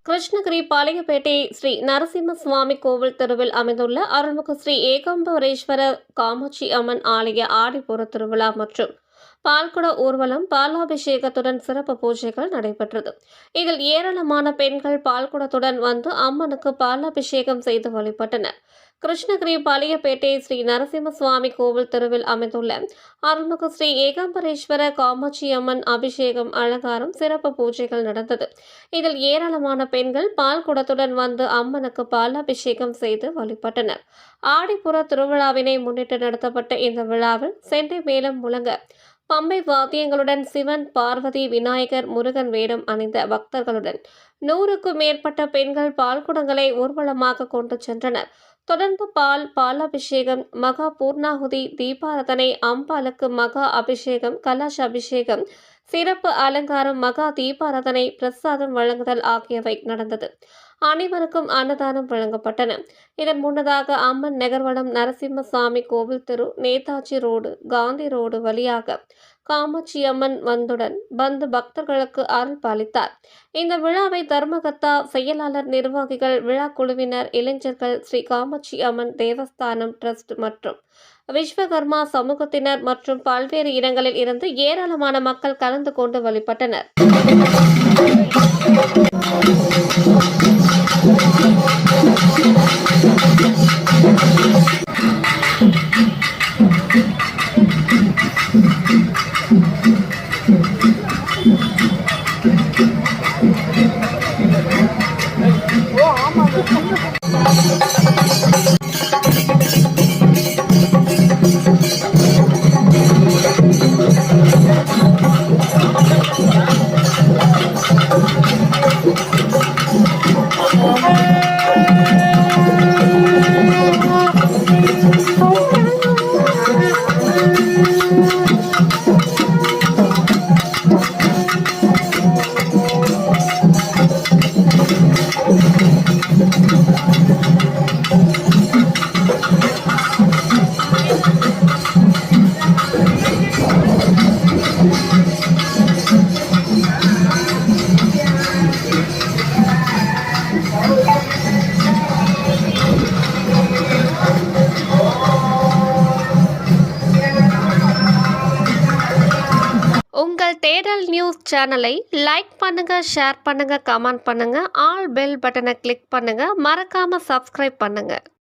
கிருஷ்ணகிரி பாளையப்பேட்டை ஸ்ரீ நரசிம்ம சுவாமி கோவில் தெருவில் அமைந்துள்ள அருள்மிகு ஸ்ரீ ஏகாம்பரேஸ்வரர் காமாட்சி அம்மன் ஆலய ஆடிப்புற திருவிழா மற்றும் பால்குட ஊர்வலம் பாலாபிஷேகத்துடன் சிறப்பு பூஜைகள் நடைபெற்றது. இதில் ஏராளமான பெண்கள் பால்குடத்துடன் வந்து அம்மனுக்கு பாலாபிஷேகம் செய்து வழிபட்டனர். கிருஷ்ணகிரி பாளையப்பேட்டை ஸ்ரீ நரசிம்ம சுவாமி கோவில் தெருவில் அமைந்துள்ள அருள்மிகு ஸ்ரீ ஏகாம்பரேஸ்வர காமாட்சி அம்மன் அபிஷேகம் அலங்காரம் சிறப்பு பூஜைகள் நடந்தது. இதில் ஏராளமான பெண்கள் பால் குடத்துடன் வந்து அம்மனுக்கு பாலாபிஷேகம் செய்து வழிபட்டனர். ஆடிப்புற திருவிழாவினை முன்னிட்டு நடத்தப்பட்ட இந்த விழாவில் செண்டை மேளம் முழங்க பம்பை வாத்தியங்களுடன் சிவன், பார்வதி, விநாயகர், முருகன் வேடம் அணிந்த பக்தர்களுடன் 100க்கும் மேற்பட்ட பெண்கள் பால்குடங்களை ஊர்வலமாக கொண்டு சென்றனர். தொடர்ந்து பாலாபிஷேகம், மகா பூர்ணாகுதி, தீபாரதனை, அம்பாளுக்கு மகா அபிஷேகம், கலச அபிஷேகம், சிறப்பு அலங்காரம், மகா தீபாரதனை, பிரசாதம் வழங்குதல் ஆகியவை நடந்தது. அனைவருக்கும் அன்னதானம் வழங்கப்பட்டன. இதன் முன்னதாக அம்மன் நெகர்வனம் நரசிம்ம சாமி கோவில் தெரு, நேதாஜி ரோடு, காந்தி ரோடு வழியாக காமாட்சி அம்மன் வந்து பக்தர்களுக்கு அருள் பாலித்தார். இந்த விழாவை தர்மகர்த்தா, செயலாளர், நிர்வாகிகள், விழா குழுவினர், இளைஞர்கள், ஸ்ரீ காமாட்சி அம்மன் தேவஸ்தானம் டிரஸ்ட் மற்றும் விஸ்வகர்மா சமூகத்தினர் மற்றும் பல்வேறு இடங்களில் இருந்து ஏராளமான மக்கள் கலந்து கொண்டு வழிபட்டனர். உங்கள் தேடல் நியூஸ் சேனலை லைக் பண்ணுங்க, ஷேர் பண்ணுங்க, கமெண்ட் பண்ணுங்க, ஆல் பெல் பட்டனை கிளிக் பண்ணுங்க, மறக்காம சப்ஸ்கிரைப் பண்ணுங்க.